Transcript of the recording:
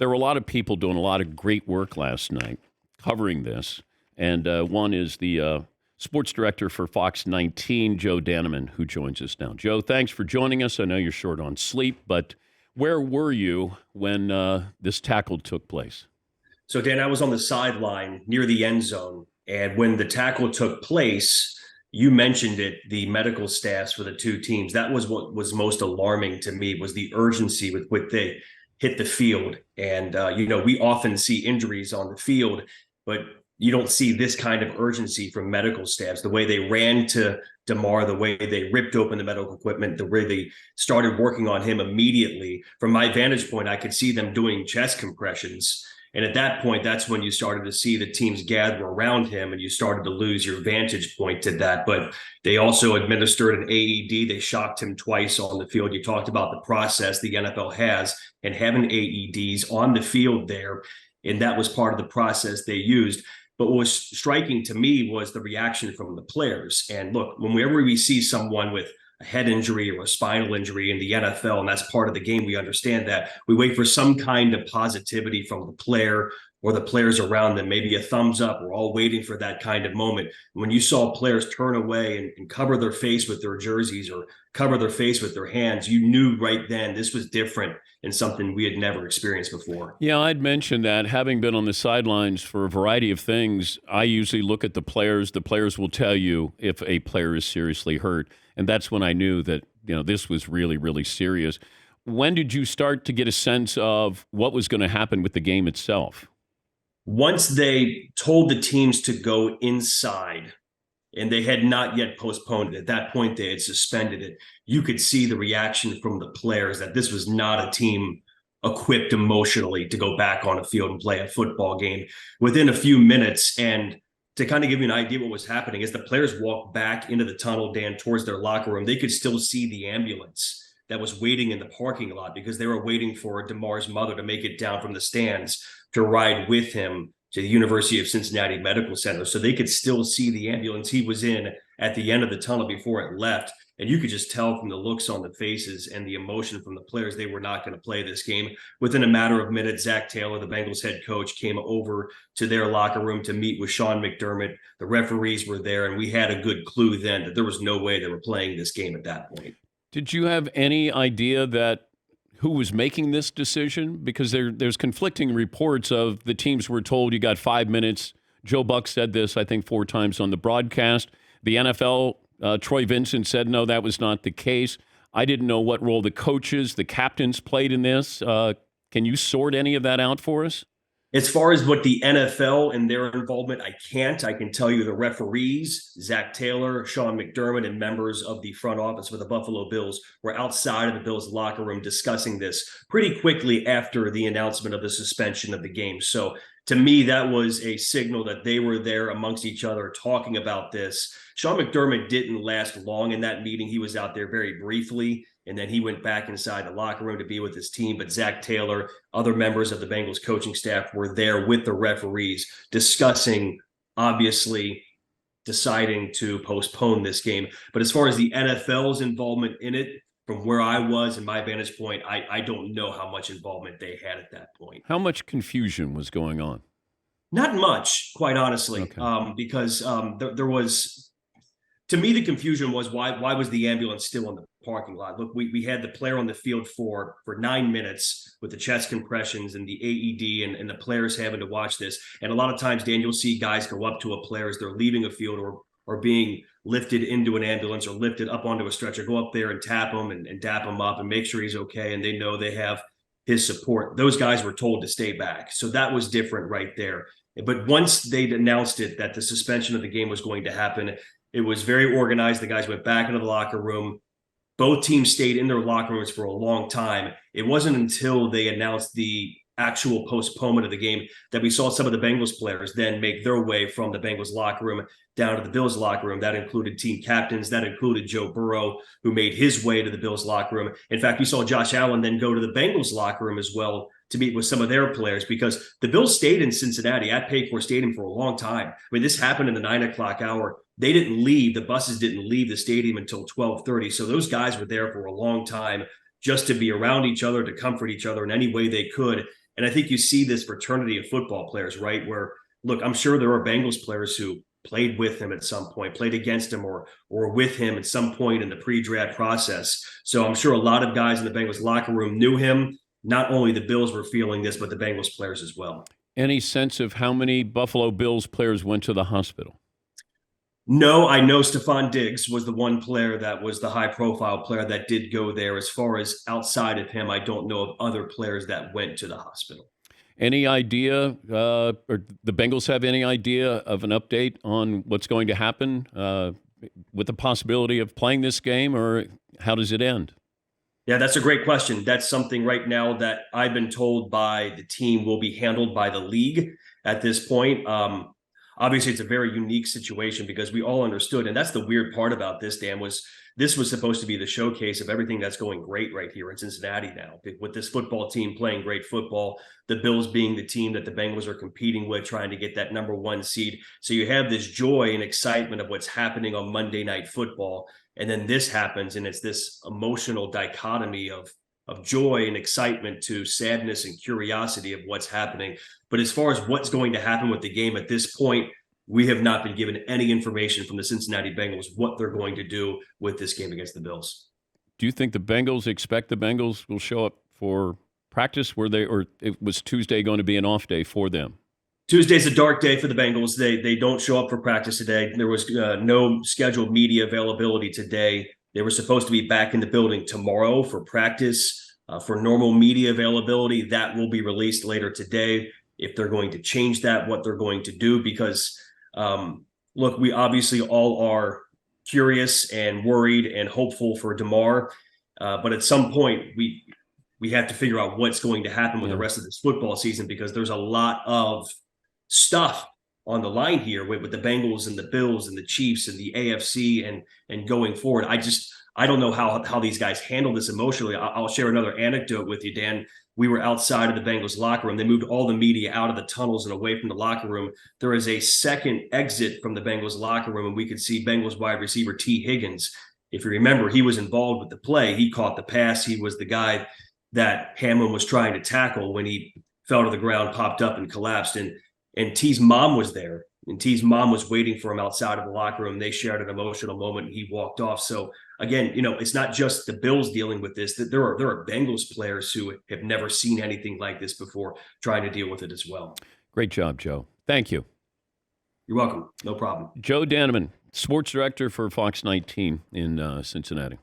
There were a lot of people doing a lot of great work last night covering this. And one is the sports director for Fox 19, Joe Danneman, who joins us now. Joe, thanks for joining us. I know you're short on sleep, but where were you when this tackle took place? So, Dan, I was on the sideline near the end zone. And when the tackle took place, you mentioned it, the medical staffs for the two teams. That was what was most alarming to me, was the urgency with which they hit the field. And, we often see injuries on the field, but you don't see this kind of urgency from medical staffs. The way they ran to DeMar, the way they ripped open the medical equipment, the way they started working on him immediately. From my vantage point, I could see them doing chest compressions. And at that point, that's when you started to see the teams gather around him and you started to lose your vantage point to that. But they also administered an AED. They shocked him twice on the field. You talked about the process the NFL has and having AEDs on the field there. And that was part of the process they used. But what was striking to me was the reaction from the players. And look, whenever we see someone with a head injury or a spinal injury in the NFL, and that's part of the game, we understand that. We wait for some kind of positivity from the player or the players around them, maybe a thumbs up. We're all waiting for that kind of moment. When you saw players turn away and cover their face with their jerseys or cover their face with their hands, you knew right then this was different and something we had never experienced before. Yeah, I'd mentioned that. Having been on the sidelines for a variety of things, I usually look at the players. The players will tell you if a player is seriously hurt. And that's when I knew that, this was really, really serious. When did you start to get a sense of what was going to happen with the game itself? Once they told the teams to go inside, and they had not yet postponed it. At that point, they had suspended it. You could see the reaction from the players that this was not a team equipped emotionally to go back on a field and play a football game within a few minutes. And to kind of give you an idea what was happening, as the players walked back into the tunnel, Dan, towards their locker room, they could still see the ambulance that was waiting in the parking lot because they were waiting for DeMar's mother to make it down from the stands to ride with him to the University of Cincinnati Medical Center. So they could still see the ambulance he was in at the end of the tunnel before it left. And you could just tell from the looks on the faces and the emotion from the players, they were not going to play this game. Within a matter of minutes, Zach Taylor, the Bengals head coach, came over to their locker room to meet with Sean McDermott. The referees were there, and we had a good clue then that there was no way they were playing this game at that point. Did you have any idea that who was making this decision? Because there's conflicting reports of the teams were told you got 5 minutes. Joe Buck said this, I think, 4 times on the broadcast. The NFL, Troy Vincent said, no, that was not the case. I didn't know what role the coaches, the captains played in this. Can you sort any of that out for us? As far as what the NFL and their involvement, I can't. I can tell you the referees, Zach Taylor, Sean McDermott, and members of the front office for the Buffalo Bills were outside of the Bills locker room discussing this pretty quickly after the announcement of the suspension of the game. So to me, that was a signal that they were there amongst each other talking about this. Sean McDermott didn't last long in that meeting. He was out there very briefly, and then he went back inside the locker room to be with his team. But Zach Taylor, other members of the Bengals coaching staff were there with the referees discussing, obviously, deciding to postpone this game. But as far as the NFL's involvement in it, from where I was and my vantage point, I don't know how much involvement they had at that point. How much confusion was going on? Not much, quite honestly, Okay. because there was, to me, the confusion was why was the ambulance still in the parking lot? Look, we had the player on the field for 9 minutes with the chest compressions and the AED and the players having to watch this. And a lot of times, Dan, you'll see guys go up to a player as they're leaving a field or being lifted into an ambulance or lifted up onto a stretcher, go up there and tap him and dap him up and make sure he's okay. And they know they have his support. Those guys were told to stay back. So that was different right there. But once they'd announced it, that the suspension of the game was going to happen, it was very organized. The guys went back into the locker room. Both teams stayed in their locker rooms for a long time. It wasn't until they announced the actual postponement of the game that we saw some of the Bengals players then make their way from the Bengals locker room down to the Bills locker room. That included team captains. That included Joe Burrow, who made his way to the Bills locker room. In fact, we saw Josh Allen then go to the Bengals locker room as well to meet with some of their players, because the Bills stayed in Cincinnati at Paycor Stadium for a long time. I mean, this happened in the 9 o'clock hour. They didn't leave. The buses didn't leave the stadium until 12:30. So those guys were there for a long time just to be around each other, to comfort each other in any way they could. And I think you see this fraternity of football players, right? Where, look, I'm sure there are Bengals players who played with him at some point, played against him, or with him at some point in the pre-draft process. So I'm sure a lot of guys in the Bengals locker room knew him. Not only the Bills were feeling this, but the Bengals players as well. Any sense of how many Buffalo Bills players went to the hospital? No, I know Stephon Diggs was the one player that was the high profile player that did go there. As far as outside of him, I don't know of other players that went to the hospital. Any idea, or the Bengals have any idea of an update on what's going to happen with the possibility of playing this game, or how does it end? Yeah, that's a great question. That's something right now that I've been told by the team will be handled by the league at this point. Obviously, it's a very unique situation because we all understood, and that's the weird part about this, Dan, was this was supposed to be the showcase of everything that's going great right here in Cincinnati now. With this football team playing great football, the Bills being the team that the Bengals are competing with, trying to get that number one seed. So you have this joy and excitement of what's happening on Monday Night Football. And then this happens, and it's this emotional dichotomy of joy and excitement to sadness and curiosity of what's happening. But as far as what's going to happen with the game at this point, we have not been given any information from the Cincinnati Bengals what they're going to do with this game against the Bills. Do you think the Bengals expect the Bengals will show up for practice? Or it was Tuesday going to be an off day for them? Tuesday's a dark day for the Bengals. They don't show up for practice today. There was no scheduled media availability today. They were supposed to be back in the building tomorrow for practice. For normal media availability, that will be released later today. If they're going to change that, what they're going to do, because look, we obviously all are curious and worried and hopeful for DeMar, but at some point we have to figure out what's going to happen with the rest of this football season, because there's a lot of stuff on the line here with the Bengals and the Bills and the Chiefs and the AFC and going forward. I don't know how these guys handle this emotionally. I'll share another anecdote with you, Dan. We were outside of the Bengals locker room. They moved all the media out of the tunnels and away from the locker room. There is a second exit from the Bengals locker room, and we could see Bengals wide receiver T. Higgins. If you remember, he was involved with the play. He caught the pass. He was the guy that Hamlin was trying to tackle when he fell to the ground, popped up, and collapsed. And T's mom was there, and T's mom was waiting for him outside of the locker room. They shared an emotional moment, and he walked off. So again, it's not just the Bills dealing with this. That there are Bengals players who have never seen anything like this before, trying to deal with it as well. Great job, Joe. Thank you. You're welcome. No problem. Joe Danneman, sports director for Fox 19 in Cincinnati.